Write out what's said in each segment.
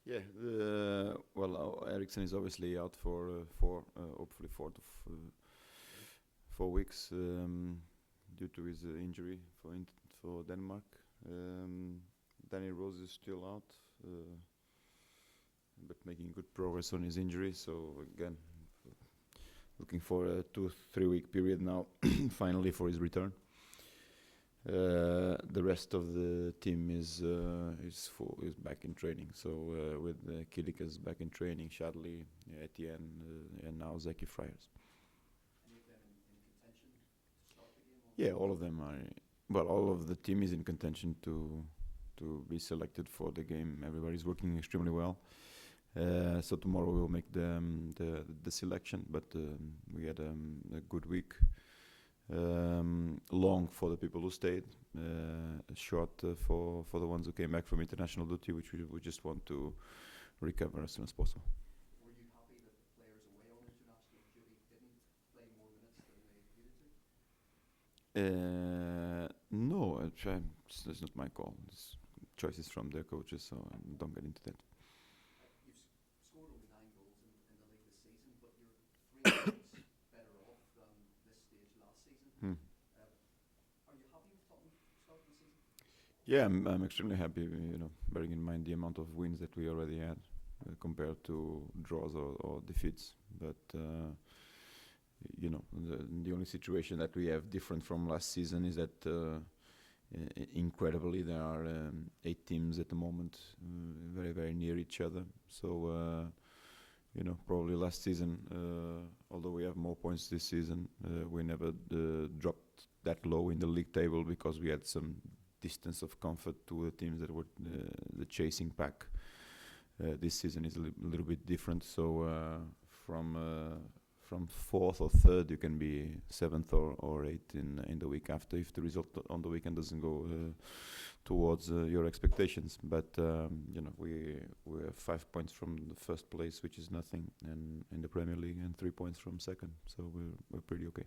Yeah, Ericsson is obviously out for hopefully 4 weeks due to his injury for Denmark. Um, Danny Rose is still out, but making good progress on his injury. So again, looking for a 2-3 week period now, finally for his return. The rest of the team is back in training. So with Kilikas back in training, Shadley, Etienne, and now Zeki Friars. Any of them in contention to start the game? Yeah, all of them are. Well, all of the team is in contention to be selected for the game. Everybody's working extremely well. So tomorrow we will make the selection. But we had a good week. Long for the people who stayed, short for the ones who came back from international duty, which we just want to recover as soon as possible. Were you happy that the players away on international duty didn't play more minutes than they needed to? No, it's not my call. It's choices from their coaches, so I don't get into that. You've scored only 9 goals in the league this season, but you're 3 points better off than this stage last season. Hmm. Are you happy with Tottenham start the season? Yeah, I'm extremely happy. Bearing in mind the amount of wins that we already had compared to draws or defeats. But the only situation that we have different from last season is that incredibly there are 8 teams at the moment, very very near each other. So probably last season, although we have more points this season, we never dropped that low in the league table because we had some distance of comfort to the teams that were the chasing pack. This season is a little bit different. So from fourth or third, you can be seventh or eighth in the week after if the result on the weekend doesn't go towards your expectations. But we're 5 points from the first place, which is nothing, and in the Premier League, and 3 points from second. So we're pretty okay.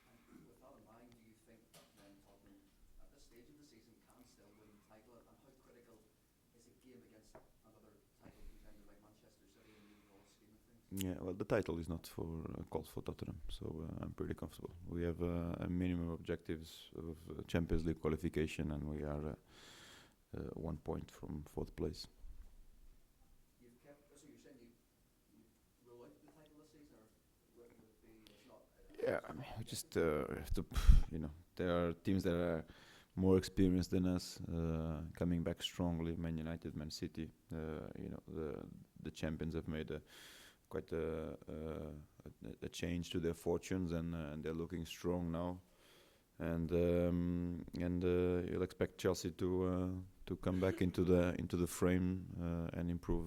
And with that in mind, do you think then Tottenham at this stage of the season can still win the title? And how critical is a game against another title contender like Manchester City in the overall scheme of things? Yeah, well, the title is not for called for Tottenham, so I'm pretty comfortable. We have a minimum objectives of Champions League qualification, and we are 1 point from fourth place. You've kept, so you're saying you rule out the title this season, or would it be, it's not? Yeah, I mean, we just have to, there are teams that are more experienced than us, coming back strongly. Man United, Man City, the champions have made quite a change to their fortunes, and they're looking strong now. And you'll expect Chelsea to come back into the frame and improve,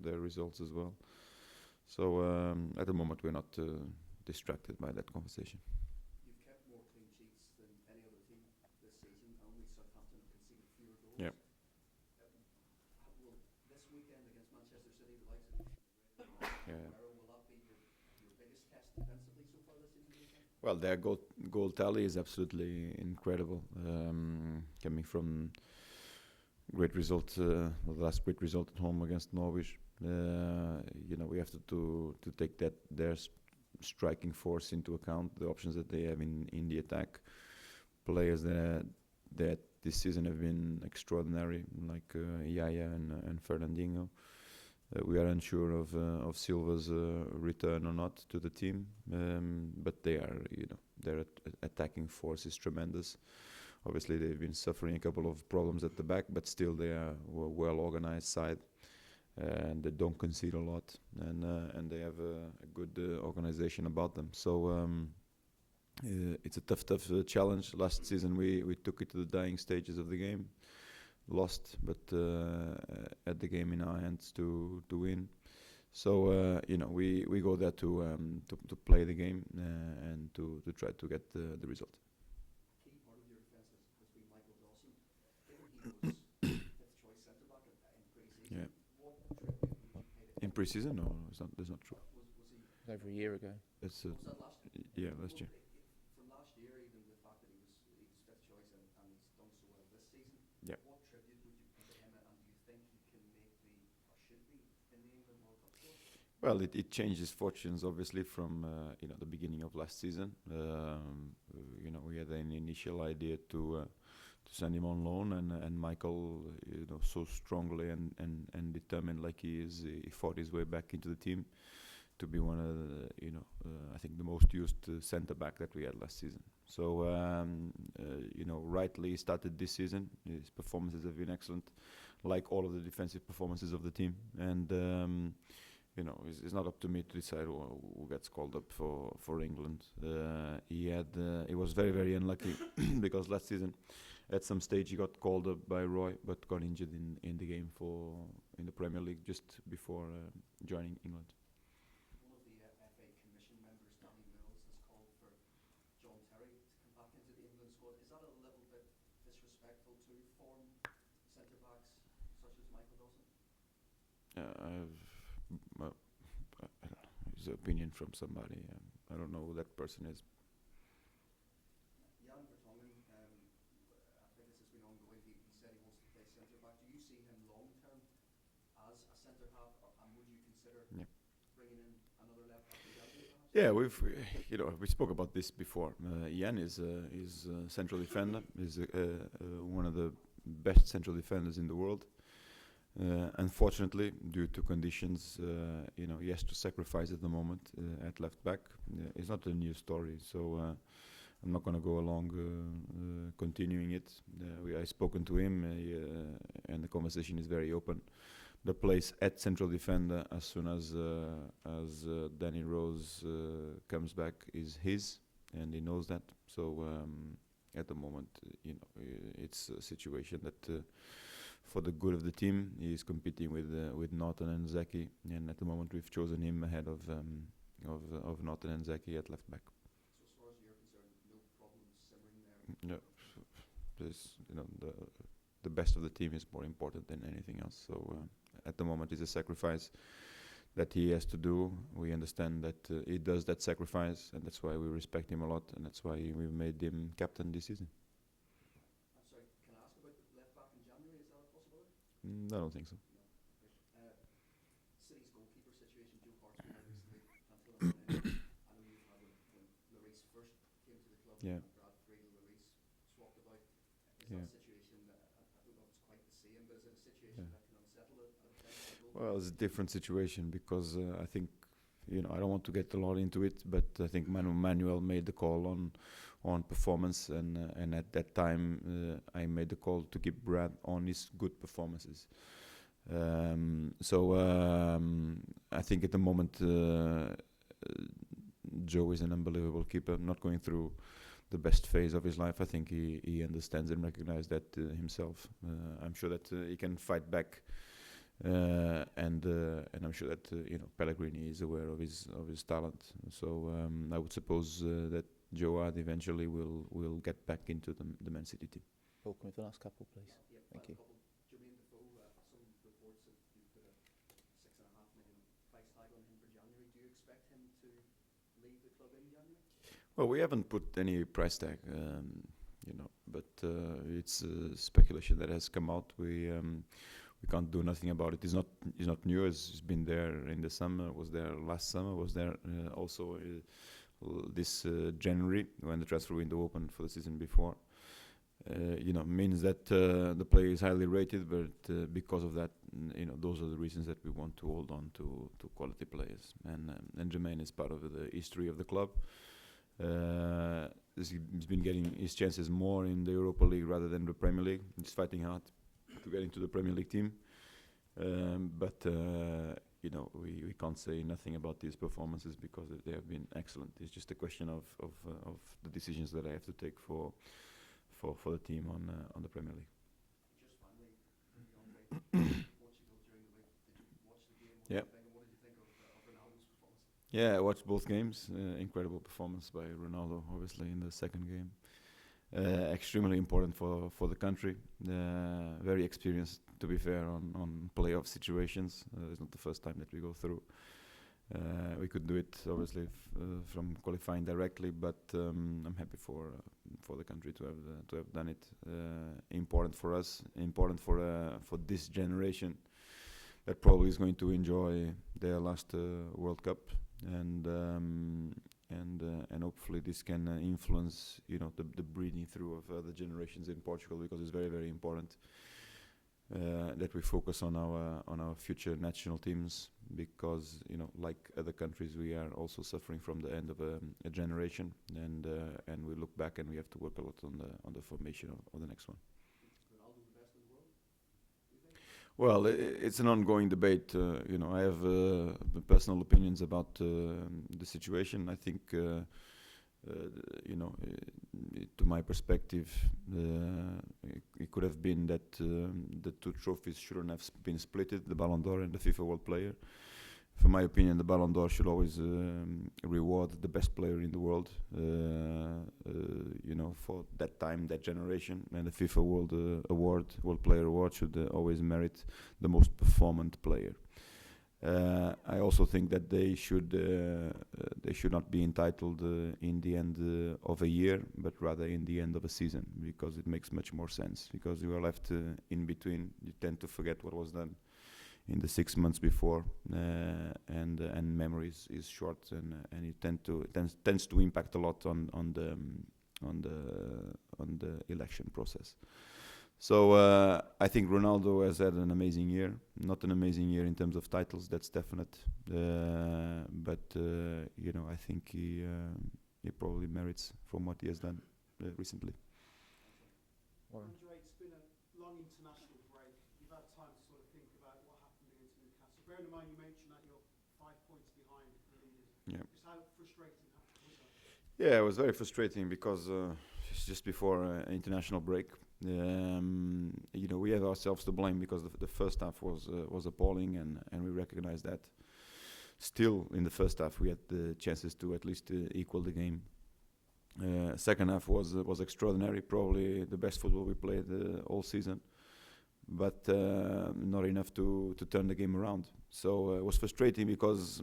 their results as well. So at the moment we're not distracted by that conversation. You've kept more clean sheets than any other team this season. Only Southampton have conceded fewer goals. Yeah. Will this weekend against Manchester City, the likes of Yeah. will that be your biggest test defensively so far this season, do you think? Well, their goal tally is absolutely incredible. Coming from great result, the last great result at home against Norwich. We have to take their striking force into account, the options that they have in the attack. Players that this season have been extraordinary, like Yaya and Fernandinho. We are unsure of Silva's return or not to the team, but their attacking force is tremendous. Obviously, they've been suffering a couple of problems at the back, but still they are a well-organized side, and they don't concede a lot, and they have a good organization about them. So it's a tough challenge. Last season we took it to the dying stages of the game, lost, but had the game in our hands to win. So we go there to play the game and to try to get the result. A key part of your defence has been Michael Dawson. Given he was fifth choice centre back in pre-season, Yeah. what tribute would you pay to In him? pre-season? No, that's not true. Was he? Over a year ago. It's Was that last year? yeah, last year. From last year, even the fact that he was fifth choice and he's done so well this season. Yeah. What tribute would you pay to him, and do you think he can make the in the England World Cup squad? Well, it changes fortunes obviously from the beginning of last season. We had an initial idea to send him on loan, and Michael, so strongly and determined like he is, he fought his way back into the team to be one of the, I think the most used centre back that we had last season. So rightly he started this season. His performances have been excellent, like all of the defensive performances of the team, and. It's not up to me to decide who gets called up for England. He was very, very unlucky because last season, at some stage, he got called up by Roy, but got injured in the game in the Premier League just before joining England. One of the FA Commission members, Danny Mills, has called for John Terry to come back into the England squad. Is that a little bit disrespectful to form centre backs such as Michael Dawson? His opinion from somebody. I don't know who that person is. Jan Vertonghen, I think this has been ongoing. He said he wants to play centre back. Do you see him long term as a centre half, and would you consider bringing in another left back in January? Yeah, we spoke about this before. Jan is a central defender. Is one of the best central defenders in the world. Unfortunately, due to conditions, he has to sacrifice at the moment at left back. It's not a new story, so I'm not going to go along continuing it. I've spoken to him, and the conversation is very open. The place at central defender, as soon as Danny Rose comes back, is his, and he knows that. So at the moment, it's a situation that. For the good of the team, he is competing with Norton and Zeki, and at the moment we've chosen him ahead of Norton and Zeki at left back. So as far as you're concerned, no problem simmering there? No, there's, the best of the team is more important than anything else. So at the moment it's a sacrifice that he has to do. We understand that he does that sacrifice, and that's why we respect him a lot, and that's why we've made him captain this season. I don't think so. No. City's goalkeeper situation, Joe Hart's been out recently until an end. I know you've had when Lloris first came to the club, Yeah. and Brad Friedel, Lloris swapped about. Is Yeah. that a situation that, I don't know if it's quite the same, but is it a situation that can unsettle a defensive goal? Well, it's a different situation because I think, I don't want to get a lot into it, but I think Manuel made the call on performance, and at that time I made the call to keep Brad on his good performances. So I think at the moment Joe is an unbelievable keeper, not going through the best phase of his life. I think he understands and recognizes that himself. I'm sure that he can fight back. And I'm sure that Pellegrini is aware of his talent. So I would suppose that Joe Hart eventually will get back into the Man City team. Welcome with the last couple, please. Thank you. Jermaine Defoe, some reports that you put a £6.5 million price tag on him for January. Do you expect him to leave the club in January? Well, we haven't put any price tag, but it's speculation that has come out. We can't do nothing about it. It's not new. It's been there in the summer. Was there last summer. Was there also this January when the transfer window opened for the season before. Means that the player is highly rated, but because of that, those are the reasons that we want to hold on to quality players. And Jermaine is part of the history of the club. He's been getting his chances more in the Europa League rather than the Premier League. He's fighting hard to get into the Premier League team, but we can't say nothing about these performances because they have been excellent. It's just a question of the decisions that I have to take for the team on the Premier League. Just finally, Portugal during the week. Did you watch the game? Yeah. What did you think of Ronaldo's performance? Yeah, I watched both games. Incredible performance by Ronaldo, obviously in the second game. Extremely important for the country. Very experienced, to be fair, on playoff situations. It's not the first time that we go through. We could do it, obviously, from qualifying directly, but I'm happy for the country to have done it. Important for us, important for this generation, that probably is going to enjoy their last World Cup, and hopefully this can influence the breeding through of other generations in Portugal, because it's very, very important that we focus on our future national teams, because like other countries, we are also suffering from the end of a generation, and we look back and we have to work a lot on the formation of the next one. Ronaldo the best in the world, do you think? Well, it's an ongoing debate. I have personal opinions about the situation. I think, to my perspective, it could have been that the two trophies shouldn't have been splitted, the Ballon d'Or and the FIFA World Player. For my opinion, the Ballon d'Or should always reward the best player in the world, for that time, that generation. And the FIFA World Player Award should always merit the most performant player. I also think that they should not be entitled in the end of a year, but rather in the end of a season, because it makes much more sense. Because you are left in between, you tend to forget what was done in the 6 months before, and memory is short, and it tends to impact a lot on the election process. So I think Ronaldo has had an amazing year. Not an amazing year in terms of titles, that's definite. But I think he probably merits from what he has done recently. Warren. Andre, it's been a long international break. You've had time to sort of think about what happened against Newcastle. Bearing in mind you mentioned that you're 5 points behind the leaders. Yeah. Just how frustrating was that? Yeah, it was very frustrating because it's just before international break. We have ourselves to blame because the first half was appalling, and we recognize that. Still, in the first half, we had the chances to at least equal the game. Second half was extraordinary, probably the best football we played all season, but not enough to turn the game around. So it was frustrating because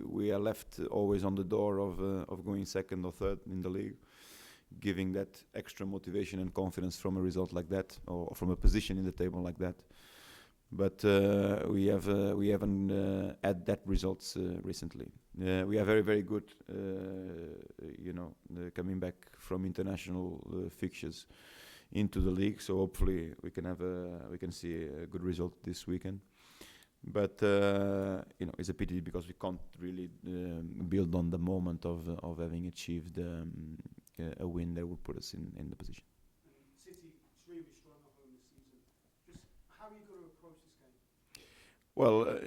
we are left always on the door of going second or third in the league, giving that extra motivation and confidence from a result like that, or from a position in the table like that. But we haven't had that results recently. We are very, very good, coming back from international fixtures into the league. So hopefully we can see a good result this weekend. But it's a pity because we can't really build on the moment of having achieved a win that would put us in the position. And City extremely strong at home this season. Just how are you going to approach this game? Well,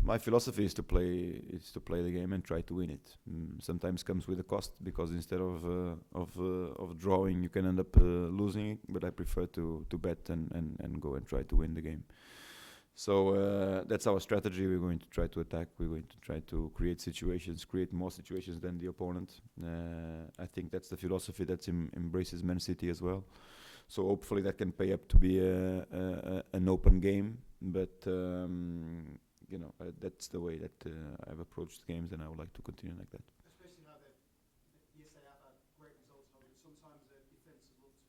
my philosophy is to play the game and try to win it. Sometimes comes with a cost, because instead of drawing, you can end up losing it. But I prefer to bet and go and try to win the game. So that's our strategy. We're going to try to attack. We're going to try to create more situations than the opponent. I think that's the philosophy that embraces Man City as well. So hopefully that can pay up to be an open game. But that's the way that I've approached games, and I would like to continue like that. Especially now that yes, they have had great results, but sometimes their defence has looked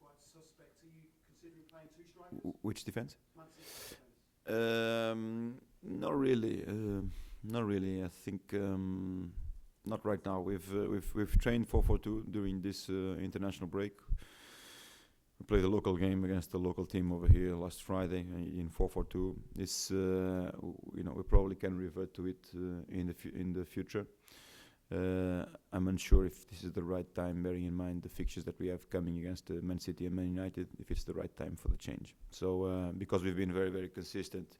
quite suspect. Are you considering playing two strikers? Which defense? Man City defence. Not really. Not really. I think not right now. We've trained 4-4-2 during this international break. We played a local game against the local team over here last Friday in 4-4-2. It's we probably can revert to it in the future. I'm unsure if this is the right time, bearing in mind the fixtures that we have coming against Man City and Man United, if it's the right time for the change. So because we've been very, very consistent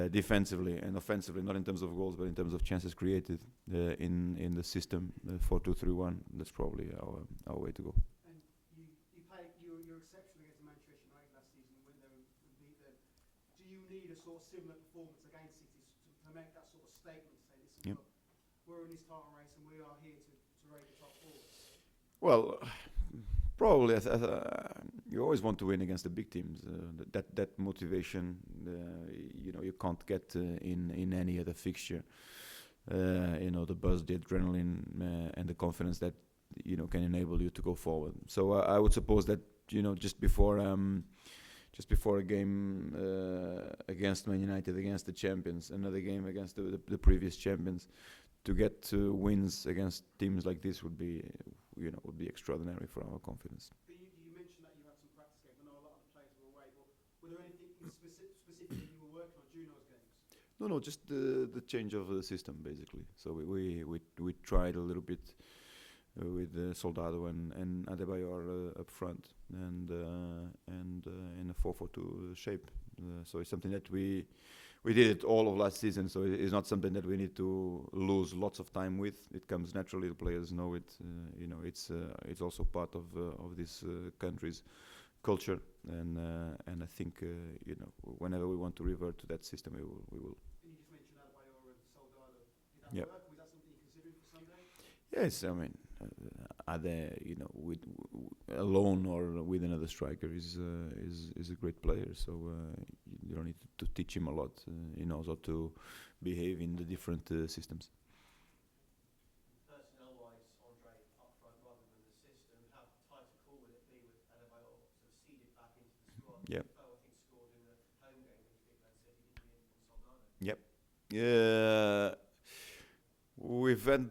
defensively and offensively, not in terms of goals, but in terms of chances created in the system 4-2-3-1, that's probably our way to go. And you're exceptional against Manchester United last season and went there and beat them. Do you need a sort of similar performance against City to make that sort of statement, say, listen, Yep. look, we're in this title race and we are here to raid the top four? Well, probably you always want to win against the big teams. That motivation, you can't get in any other fixture. The buzz, the adrenaline, and the confidence that can enable you to go forward. So I would suppose that just before just before a game against Man United, against the champions, another game against the previous champions, to get wins against teams like this would be, would be extraordinary for our confidence. But you mentioned that you had some practice games. I know a lot of the players were away, but were there anything specifically you were working on during those games? No, just the change of the system basically. So we tried a little bit with Soldado and Adebayor up front, and in a 4-4-2 shape. So it's something that we did it all of last season. So it's not something that we need to lose lots of time with. It comes naturally. The players know it. It's also part of this country's culture, and I think whenever we want to revert to that system, we will. And you just mentioned Adebayor and Soldado. Did that Yep. work? Was that something you're considering for Sunday? Yes, I mean, with alone or with another striker is a great player. So you don't need to teach him a lot. He knows how to behave in the different systems. Personnel-wise, Andre up front rather than the system, how tight a call would it be with Adebayor sort of seeded back into the squad? Yep. Defoe, I think, scored in the home game when you beat Man City, didn't he, in Soldado? Yep. We've had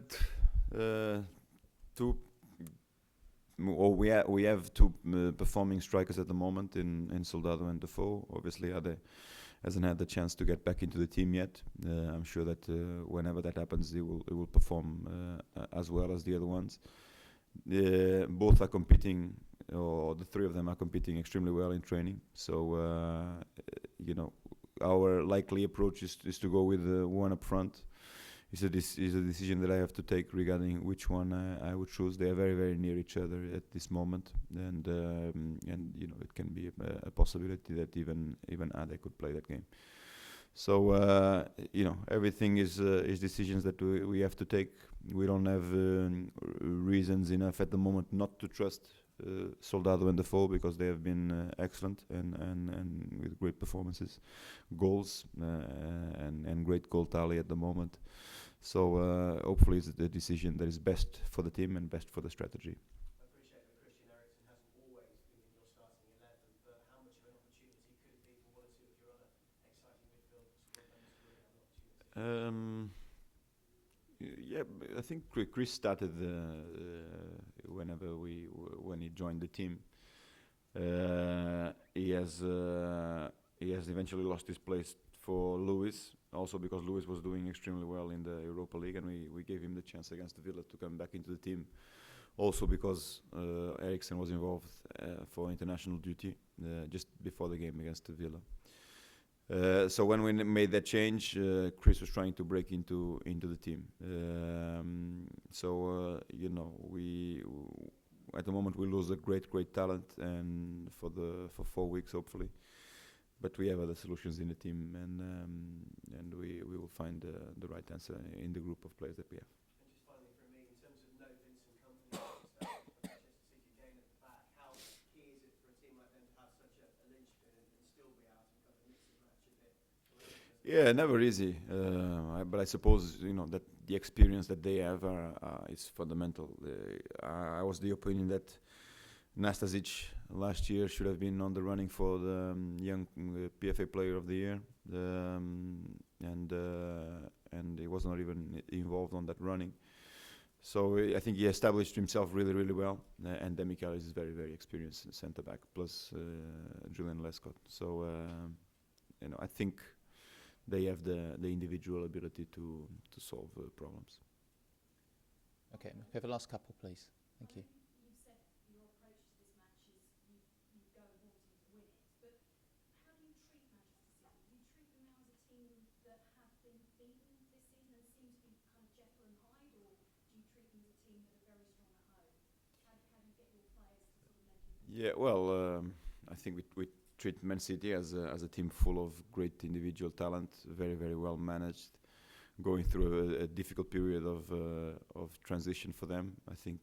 two. We have two performing strikers at the moment in Soldado and Defoe. Obviously, Ade hasn't had the chance to get back into the team yet. I'm sure that whenever that happens, he will perform as well as the other ones. Both are competing, or the three of them are competing extremely well in training. So our likely approach is to go with one up front. It's a decision that I have to take regarding which one I would choose. They are very, very near each other at this moment, and it can be a possibility that even Ade could play that game. So everything is decisions that we have to take. We don't have reasons enough at the moment not to trust Soldado and Defoe, because they have been excellent and with great performances, goals, and great goal tally at the moment. So hopefully it's the decision that is best for the team and best for the strategy. I appreciate that Christian Eriksen hasn't always been in your starting 11, but how much of an opportunity could it be for one or two of your other exciting midfield squad members to really have an opportunity? Yeah, I think Chris started when he joined the team. He has eventually lost his place for Luis, also because Luis was doing extremely well in the Europa League, and we gave him the chance against Villa to come back into the team. Also because Eriksen was involved for international duty just before the game against Villa. So when we made that change, Chris was trying to break into the team. We at the moment we lose a great talent, and for 4 weeks hopefully. But we have other solutions in the team, and we will find the right answer in the group of players that we have. And just finally from me, in terms of no Vincent Kompany for Manchester City again at the back, how key is it for a team like them to have such a linchpin and still be out and kind of mix and match a bit? Yeah, never easy. But I suppose that the experience that they have is fundamental. I was the opinion that Nastasic last year should have been on the running for the young PFA Player of the Year, and he was not even involved on that running. So I think he established himself really well, and Demichelis is very, very experienced centre back, plus Julian Lescott. So I think they have the individual ability to solve problems. Okay, we have a last couple, please. Thank you. You've said your approach to this match is you go wanting to win it, but how do you treat Manchester City? Do you treat them now as a team that have been beaten this season and seem to be kind of Jekyll and Hyde, or do you treat them as a team that are very strong at home? How do you get your players to sort of make you? Yeah, well, I think we treat Man City as a team full of great individual talent, very, very well managed, going through a difficult period of transition for them. I think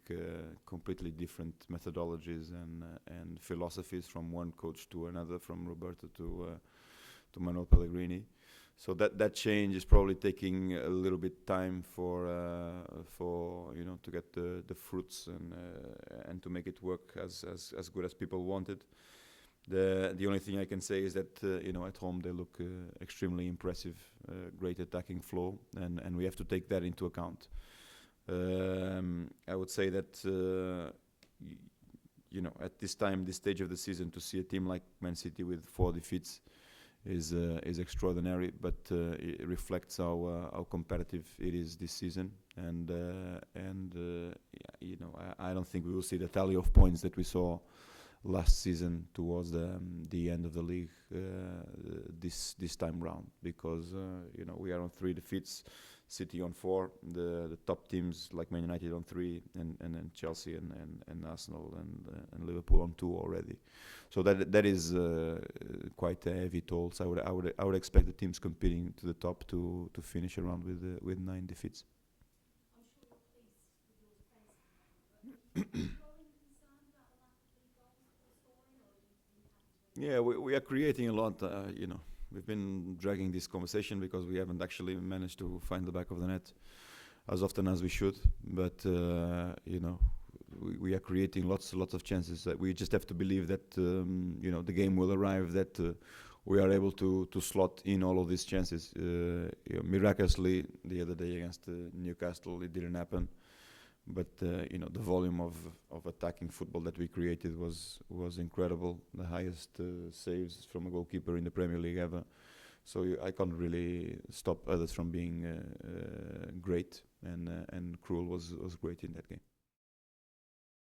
completely different methodologies and philosophies from one coach to another, from Roberto to Manuel Pellegrini. So that change is probably taking a little bit time for to get the fruits and to make it work as good as people wanted. The only thing I can say is that at home they look extremely impressive, great attacking flow, and we have to take that into account. I would say that at this stage of the season, to see a team like Man City with 4 defeats is extraordinary, but it reflects how competitive it is this season, and I don't think we will see the tally of points that we saw last season towards the end of the league this time round, because we are on 3 defeats, City on 4, the top teams like Man United on 3, and then Chelsea and Arsenal and Liverpool on 2 already. So that is quite a heavy toll. So I would expect the teams competing to the top to finish around with 9 defeats. I'm sure you're pleased with your defence at the moment, but are you growing concerned about the lack of league goals that you're scoring, or are you happy to? Yeah, we are creating a lot. We've been dragging this conversation because we haven't actually managed to find the back of the net as often as we should. But we are creating lots of chances. That we just have to believe that the game will arrive, that we are able to slot in all of these chances. Miraculously, the other day against Newcastle, it didn't happen. But the volume of attacking football that we created was incredible. The highest saves from a goalkeeper in the Premier League ever. So I can't really stop others from being great. And Krul was great in that game.